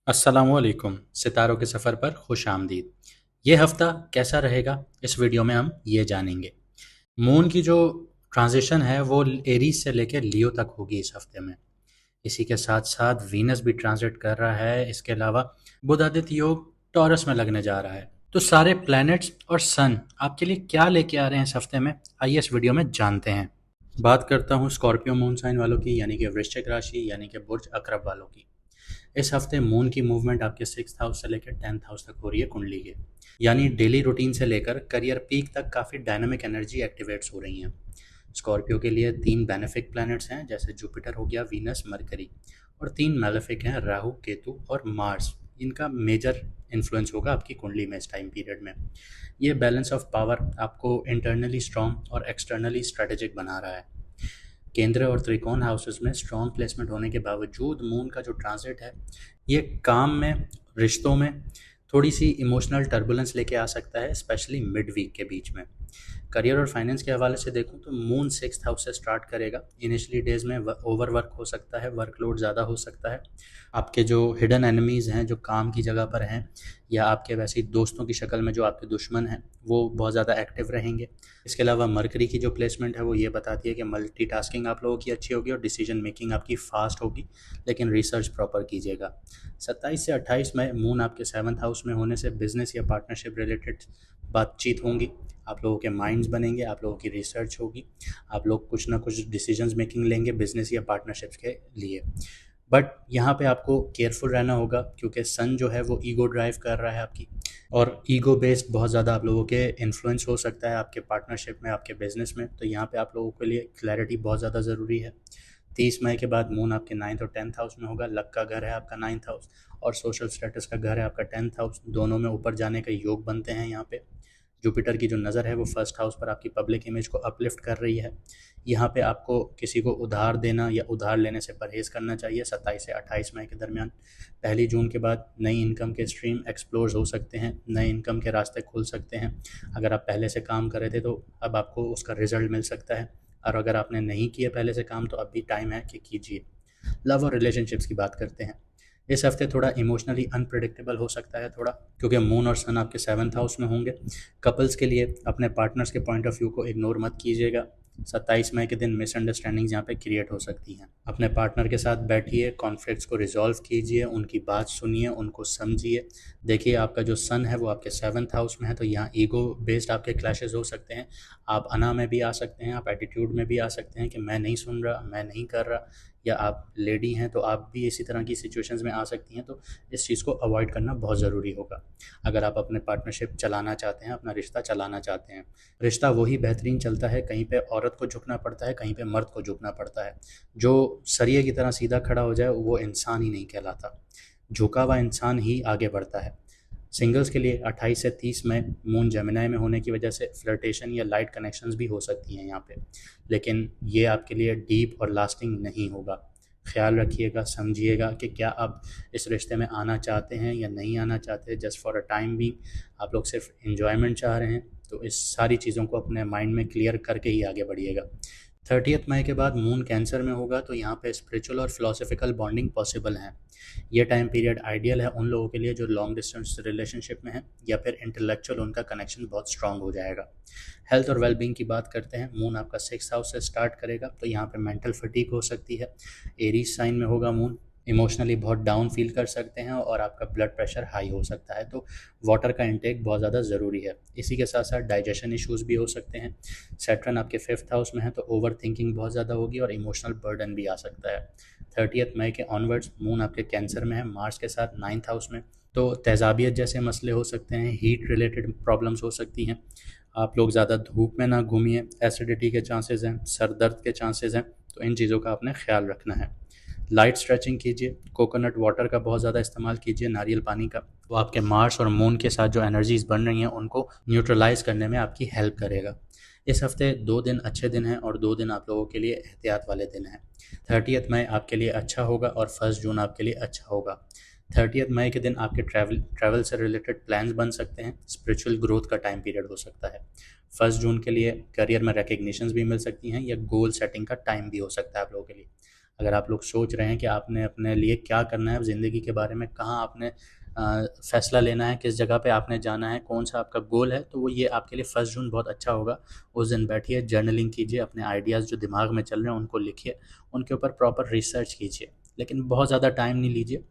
अस्सलामुअलैकुम सितारों के सफ़र पर खुश आमदीद। ये हफ़्ता कैसा रहेगा इस वीडियो में हम ये जानेंगे। मून की जो ट्रांजिशन है वो एरीज से लेकर लियो तक होगी इस हफ्ते में। इसी के साथ साथ वीनस भी ट्रांजिट कर रहा है। इसके अलावा बुधादित्य योग टॉरस में लगने जा रहा है। तो सारे प्लैनेट्स और सन आपके लिए क्या लेके आ रहे हैं इस हफ्ते में, आइए इस वीडियो में जानते हैं। बात करता हूँ स्कॉर्पियो मून साइन वालों की, यानी कि वृश्चिक राशि यानी कि बुर्ज अकरब वालों की। इस हफ्ते मून की मूवमेंट आपके 6th हाउस से लेकर 10th हाउस तक हो रही है कुंडली के। यानी डेली रूटीन से लेकर करियर पीक तक काफ़ी डायनामिक एनर्जी एक्टिवेट्स हो रही हैं। स्कॉर्पियो के लिए 3 बेनिफिक प्लैनेट्स हैं, जैसे जुपिटर हो गया, वीनस, मरकरी। और 3 मेलेफिक हैं, राहु, केतु और मार्स। इनका मेजर इन्फ्लुएंस होगा आपकी कुंडली में इस टाइम पीरियड में। ये बैलेंस ऑफ पावर आपको इंटरनली स्ट्रॉन्ग और एक्सटर्नली स्ट्रेटेजिक बना रहा है। केंद्र और त्रिकोण हाउसेस में स्ट्रॉन्ग प्लेसमेंट होने के बावजूद मून का जो ट्रांजिट है ये काम में, रिश्तों में थोड़ी सी इमोशनल टर्बुलेंस लेके आ सकता है, स्पेशली मिड वीक के बीच में। करियर और फाइनेंस के हवाले से देखूं तो मून 6th हाउस से स्टार्ट करेगा। इनिशियली डेज में ओवर वर्क हो सकता है, वर्कलोड ज़्यादा हो सकता है। आपके जो हिडन एनिमीज़ हैं जो काम की जगह पर हैं, या आपके वैसे ही दोस्तों की शक्ल में जो आपके दुश्मन हैं, वो बहुत ज़्यादा एक्टिव रहेंगे। इसके अलावा मरकरी की जो प्लेसमेंट है वो ये बताती है कि मल्टीटास्किंग आप लोगों की अच्छी होगी और डिसीजन मेकिंग आपकी फास्ट होगी, लेकिन रिसर्च प्रॉपर कीजिएगा। 27 से 28 मई मून आपके 7th हाउस में होने से बिजनेस या पार्टनरशिप रिलेटेड बातचीत होंगी। आप लोगों के माइंड्स बनेंगे, आप लोगों की रिसर्च होगी, आप लोग कुछ ना कुछ डिसीजंस मेकिंग लेंगे बिजनेस या पार्टनरशिप्स के लिए। बट यहाँ पे आपको केयरफुल रहना होगा, क्योंकि सन जो है वो ईगो ड्राइव कर रहा है आपकी, और ईगो बेस्ड बहुत ज़्यादा आप लोगों के इन्फ्लुएंस हो सकता है आपके पार्टनरशिप में, आपके बिजनेस में। तो यहाँ पे आप लोगों के लिए क्लैरिटी बहुत ज़्यादा ज़रूरी है। 30 मई के बाद मून आपके 9th और 10th हाउस में होगा। लक का घर है आपका 9th हाउस, और सोशल स्टेटस का घर है आपका 10th हाउस। दोनों में ऊपर जाने का योग बनते हैं यहाँ पे। जुपिटर की जो नज़र है वो 1st हाउस पर आपकी पब्लिक इमेज को अपलिफ्ट कर रही है। यहाँ पे आपको किसी को उधार देना या उधार लेने से परहेज़ करना चाहिए 27 से 28 मई के दरमियान। 1 जून के बाद नई इनकम के स्ट्रीम एक्सप्लोर हो सकते हैं, नए इनकम के रास्ते खुल सकते हैं। अगर आप पहले से काम कर रहे थे तो अब आपको उसका रिजल्ट मिल सकता है, और अगर आपने नहीं किया पहले से काम तो अब भी टाइम है कि कीजिए। लव और रिलेशनशिप्स की बात करते हैं। इस हफ्ते थोड़ा इमोशनली अनप्रिडिक्टेबल हो सकता है थोड़ा, क्योंकि मून और सन आपके 7th हाउस में होंगे। कपल्स के लिए अपने पार्टनर्स के पॉइंट ऑफ व्यू को इग्नोर मत कीजिएगा। 27 मई के दिन मिसअंडरस्टैंडिंग्स यहाँ पे क्रिएट हो सकती हैं। अपने पार्टनर के साथ बैठिए, कॉन्फ्लिक्ट्स को रिजॉल्व कीजिए, उनकी बात सुनिए, उनको समझिए। देखिए आपका जो सन है वो आपके 7th हाउस में है, तो यहाँ ईगो बेस्ड आपके क्लैशेस हो सकते हैं। आप अना में भी आ सकते हैं, आप एटीट्यूड में भी आ सकते हैं कि मैं नहीं सुन रहा, मैं नहीं कर रहा। या आप लेडी हैं तो आप भी इसी तरह की सिचुएशंस में आ सकती हैं। तो इस चीज़ को अवॉइड करना बहुत ज़रूरी होगा अगर आप अपने पार्टनरशिप चलाना चाहते हैं, अपना रिश्ता चलाना चाहते हैं। रिश्ता वही बेहतरीन चलता है, कहीं पे औरत को झुकना पड़ता है, कहीं पे मर्द को झुकना पड़ता है। जो सरिये की तरह सीधा खड़ा हो जाए वो इंसान ही नहीं कहलाता, झुका हुआ इंसान ही आगे बढ़ता है। सिंगल्स के लिए 28 से 30 में मून जेमिनाई में होने की वजह से फ्लर्टेशन या लाइट कनेक्शंस भी हो सकती हैं यहाँ पे, लेकिन ये आपके लिए डीप और लास्टिंग नहीं होगा। ख्याल रखिएगा, समझिएगा कि क्या आप इस रिश्ते में आना चाहते हैं या नहीं आना चाहते। जस्ट फॉर अ टाइम भी आप लोग सिर्फ इन्जॉयमेंट चाह रहे हैं, तो इस सारी चीज़ों को अपने माइंड में क्लियर करके ही आगे बढ़िएगा। 30 मई के बाद मून कैंसर में होगा, तो यहाँ पे स्पिरिचुअल और फिलोसफिकल बॉन्डिंग पॉसिबल हैं। ये टाइम पीरियड आइडियल है उन लोगों के लिए जो लॉन्ग डिस्टेंस रिलेशनशिप में है, या फिर इंटेलेक्चुअल उनका कनेक्शन बहुत स्ट्रांग हो जाएगा। हेल्थ और वेलबींग की बात करते हैं। मून आपका 6th हाउस से स्टार्ट करेगा, तो यहाँ पे मेंटल फटीग हो सकती है। एरीज साइन में होगा मून, इमोशनली बहुत डाउन फील कर सकते हैं, और आपका ब्लड प्रेशर हाई हो सकता है। तो वाटर का इंटेक बहुत ज़्यादा ज़रूरी है। इसी के साथ साथ डाइजेशन इश्यूज़ भी हो सकते हैं। सैटर्न आपके 5th हाउस में है, तो ओवर थिंकिंग बहुत ज़्यादा होगी और इमोशनल बर्डन भी आ सकता है। 30 मई के ऑनवर्ड्स मून आपके कैंसर में है, मार्स के साथ 9th हाउस में। तो तेज़ाबियत जैसे मसले हो सकते हैं, हीट रिलेटेड प्रॉब्लम्स हो सकती हैं। आप लोग ज़्यादा धूप में ना घूमिए, एसिडिटी के चांसेस हैं, सर दर्द के चांसेस हैं, तो इन चीज़ों का आपने ख्याल रखना है। लाइट स्ट्रेचिंग कीजिए, कोकोनट वाटर का बहुत ज़्यादा इस्तेमाल कीजिए, नारियल पानी का। वो आपके मार्स और मून के साथ जो एनर्जीज बन रही हैं उनको न्यूट्रलाइज करने में आपकी हेल्प करेगा। इस हफ्ते 2 दिन अच्छे दिन हैं और 2 दिन आप लोगों के लिए एहतियात वाले दिन हैं। 30 मई आपके लिए अच्छा होगा और 1 जून आपके लिए अच्छा होगा। 30 मई के दिन आपके ट्रैवल से रिलेटेड प्लान्स बन सकते हैं। स्पिरिचुअल ग्रोथ का टाइम पीरियड हो सकता है। 1 जून के लिए करियर में रिकग्निशंस भी मिल सकती हैं, या गोल सेटिंग का टाइम भी हो सकता है आप लोगों के लिए। अगर आप लोग सोच रहे हैं कि आपने अपने लिए क्या करना है ज़िंदगी के बारे में, कहाँ आपने फ़ैसला लेना है, किस जगह पे आपने जाना है, कौन सा आपका गोल है, तो वो ये आपके लिए 1 जून बहुत अच्छा होगा। उस दिन बैठिए, जर्नलिंग कीजिए, अपने आइडियाज़ जो दिमाग में चल रहे हैं उनको लिखिए, उनके ऊपर प्रॉपर रिसर्च कीजिए, लेकिन बहुत ज़्यादा टाइम नहीं लीजिए।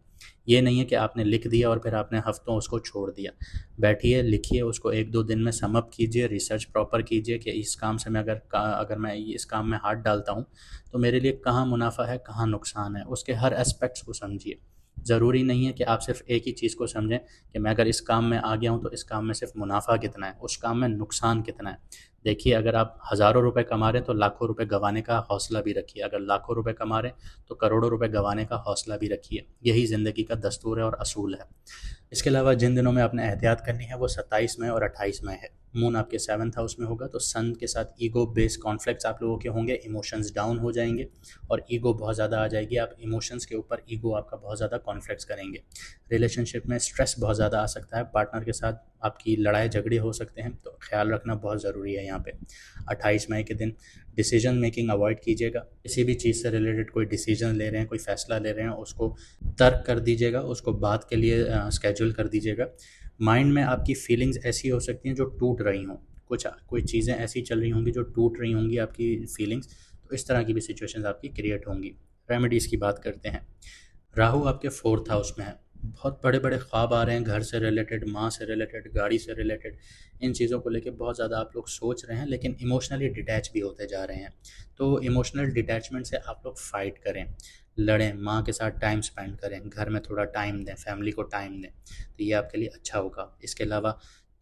ये नहीं है कि आपने लिख दिया और फिर आपने हफ्तों उसको छोड़ दिया। बैठिए, लिखिए, उसको 1-2 दिन में सम अप कीजिए, रिसर्च प्रॉपर कीजिए कि इस काम से मैं अगर मैं इस काम में हाथ डालता हूँ, तो मेरे लिए कहाँ मुनाफ़ा है, कहाँ नुकसान है, उसके हर एस्पेक्ट्स को समझिए। ज़रूरी नहीं है कि आप सिर्फ़ एक ही चीज़ को समझें कि मैं अगर इस काम में आ गया हूँ, तो इस काम में सिर्फ़ मुनाफ़ा कितना है, उस काम में नुकसान कितना है। देखिए, अगर आप हज़ारों रुपए कमा रहे हैं, तो लाखों रुपए गँवाने का हौसला भी रखिए। अगर लाखों रुपए कमा रहे हैं, तो करोड़ों रुपए गँवाने का हौसला भी रखिए। यही ज़िंदगी का दस्तूर है और असूल है। इसके अलावा जिन दिनों में आपने एहतियात करनी है वो 27 में और 28 में है। मून आपके 7th हाउस में होगा, तो सन के साथ ईगो बेस्ड कॉन्फ्लिक्ट्स आप लोगों के होंगे, इमोशंस डाउन हो जाएंगे और ईगो बहुत ज़्यादा आ जाएगी। आप इमोशंस के ऊपर ईगो आपका बहुत ज़्यादा कॉन्फ्लिक्ट्स करेंगे। रिलेशनशिप में स्ट्रेस बहुत ज़्यादा आ सकता है, पार्टनर के साथ आपकी लड़ाई झगड़े हो सकते हैं, तो ख्याल रखना बहुत ज़रूरी है यहाँ पे। 28 मई के दिन डिसीजन मेकिंग अवॉइड कीजिएगा। किसी भी चीज़ से रिलेटेड कोई डिसीजन ले रहे हैं, कोई फ़ैसला ले रहे हैं, उसको तर्क कर दीजिएगा, उसको बाद के लिए स्केड्यूल कर दीजिएगा। माइंड में आपकी फीलिंग्स ऐसी हो सकती हैं जो टूट रही हों, कोई चीज़ें ऐसी चल रही होंगी जो टूट रही होंगी आपकी फीलिंग्स, तो इस तरह की भी सिचुएशंस आपकी क्रिएट होंगी। रेमेडीज़ की बात करते हैं। राहु आपके 4th हाउस में है। बहुत बड़े-बड़े ख्वाब आ रहे हैं, घर से रिलेटेड, माँ से रिलेटेड, गाड़ी से रिलेटेड, इन चीज़ों को लेके बहुत ज़्यादा आप लोग सोच रहे हैं, लेकिन इमोशनली डिटैच भी होते जा रहे हैं। तो इमोशनल डिटैचमेंट से आप लोग फ़ाइट करें, लड़ें, माँ के साथ टाइम स्पेंड करें, घर में थोड़ा टाइम दें, फैमिली को टाइम दें, तो ये आपके लिए अच्छा होगा। इसके अलावा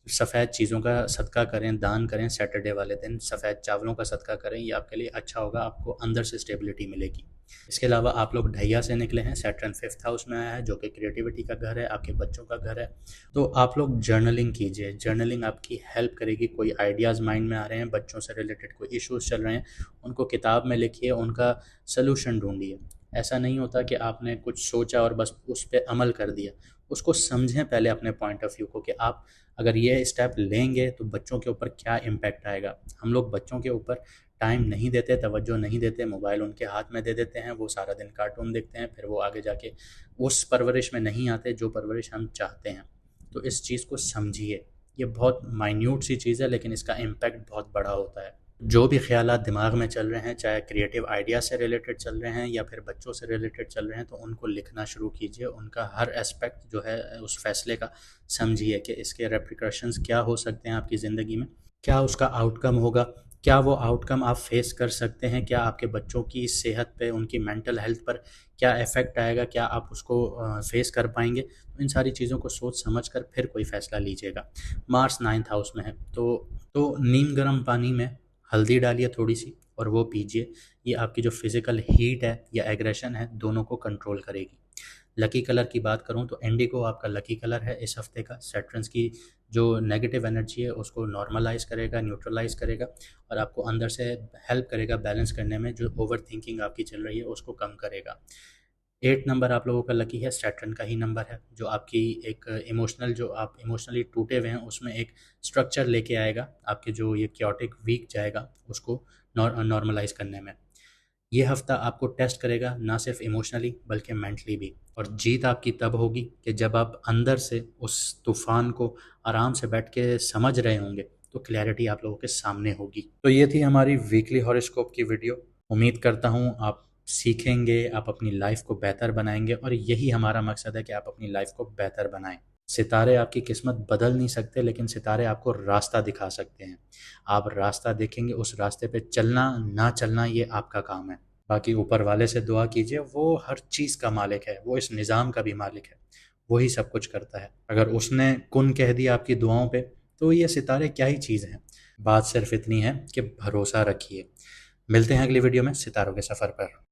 सफ़ेद चीज़ों का सदका करें, दान करें, सैटरडे वाले दिन सफ़ेद चावलों का सदका करें, ये आपके लिए अच्छा होगा, आपको अंदर से स्टेबिलिटी मिलेगी। इसके अलावा आप लोग ढैया से निकले हैं, सैटर्न 5th हाउस में आया है जो कि क्रिएटिविटी का घर है, आपके बच्चों का घर है। तो आप लोग जर्नलिंग कीजिए, जर्नलिंग आपकी हेल्प करेगी। कोई आइडियाज़ माइंड में आ रहे हैं, बच्चों से रिलेटेड कोई इश्यूज़ चल रहे हैं, उनको किताब में लिखिए, उनका सॉल्यूशन ढूँढिए। ऐसा नहीं होता कि आपने कुछ सोचा और बस उस पे अमल कर दिया। उसको समझें पहले अपने पॉइंट ऑफ व्यू को कि आप अगर ये स्टेप लेंगे तो बच्चों के ऊपर क्या इम्पैक्ट आएगा। हम लोग बच्चों के ऊपर टाइम नहीं देते, तवज्जो नहीं देते, मोबाइल उनके हाथ में दे देते हैं, वो सारा दिन कार्टून देखते हैं, फिर वो आगे जाके उस परवरिश में नहीं आते जो परवरिश हम चाहते हैं। तो इस चीज़ को समझिए, ये बहुत माइन्यूट सी चीज़ है लेकिन इसका इम्पैक्ट बहुत बड़ा होता है। जो भी ख़यालात दिमाग में चल रहे हैं, चाहे क्रिएटिव आइडिया से रिलेटेड चल रहे हैं या फिर बच्चों से रिलेटेड चल रहे हैं, तो उनको लिखना शुरू कीजिए। उनका हर एस्पेक्ट जो है उस फ़ैसले का समझिए कि इसके रेपरिकॉशंस क्या हो सकते हैं आपकी ज़िंदगी में, क्या उसका आउटकम होगा, क्या वो आउटकम आप फेस कर सकते हैं, क्या आपके बच्चों की सेहत पे, उनकी मेंटल हेल्थ पर क्या इफ़ेक्ट आएगा, क्या आप उसको फेस कर पाएंगे। तो इन सारी चीज़ों को सोच समझ कर फिर कोई फ़ैसला लीजिएगा। मार्स 9th हाउस में है, तो नीम गर्म पानी में हल्दी डालिए थोड़ी सी और वो पीजिए। ये आपकी जो फिज़िकल हीट है या एग्रेशन है, दोनों को कंट्रोल करेगी। लकी कलर की बात करूँ तो इंडिगो आपका लकी कलर है इस हफ्ते का। सैटर्न्स की जो नेगेटिव एनर्जी है उसको नॉर्मलाइज़ करेगा, न्यूट्रलाइज़ करेगा और आपको अंदर से हेल्प करेगा बैलेंस करने में। जो ओवर थिंकिंग आपकी चल रही है उसको कम करेगा। 8 नंबर आप लोगों का लकी है, सैटर्न का ही नंबर है, जो आपकी एक जो आप इमोशनली टूटे हुए हैं उसमें एक स्ट्रक्चर लेके आएगा, आपके जो ये क्योटिक वीक जाएगा उसको नॉर्मलाइज़ करने में। ये हफ्ता आपको टेस्ट करेगा, ना सिर्फ इमोशनली बल्कि मेंटली भी। और जीत आपकी तब होगी कि जब आप अंदर से उस तूफान को आराम से बैठ के समझ रहे होंगे, तो क्लैरिटी आप लोगों के सामने होगी। तो ये थी हमारी वीकली हॉरोस्कोप की वीडियो। उम्मीद करता हूँ आप सीखेंगे, आप अपनी लाइफ को बेहतर बनाएंगे और यही हमारा मकसद है कि आप अपनी लाइफ को बेहतर बनाएं। सितारे आपकी किस्मत बदल नहीं सकते, लेकिन सितारे आपको रास्ता दिखा सकते हैं। आप रास्ता देखेंगे, उस रास्ते पे चलना ना चलना ये आपका काम है। बाकी ऊपर वाले से दुआ कीजिए, वो हर चीज़ का मालिक है, वो इस निज़ाम का भी मालिक है, वही सब कुछ करता है। अगर उसने कुन कह दिया आपकी दुआओं पे, तो ये सितारे क्या ही चीज़ हैं। बात सिर्फ इतनी है कि भरोसा रखिए। मिलते हैं अगली वीडियो में सितारों के सफ़र पर।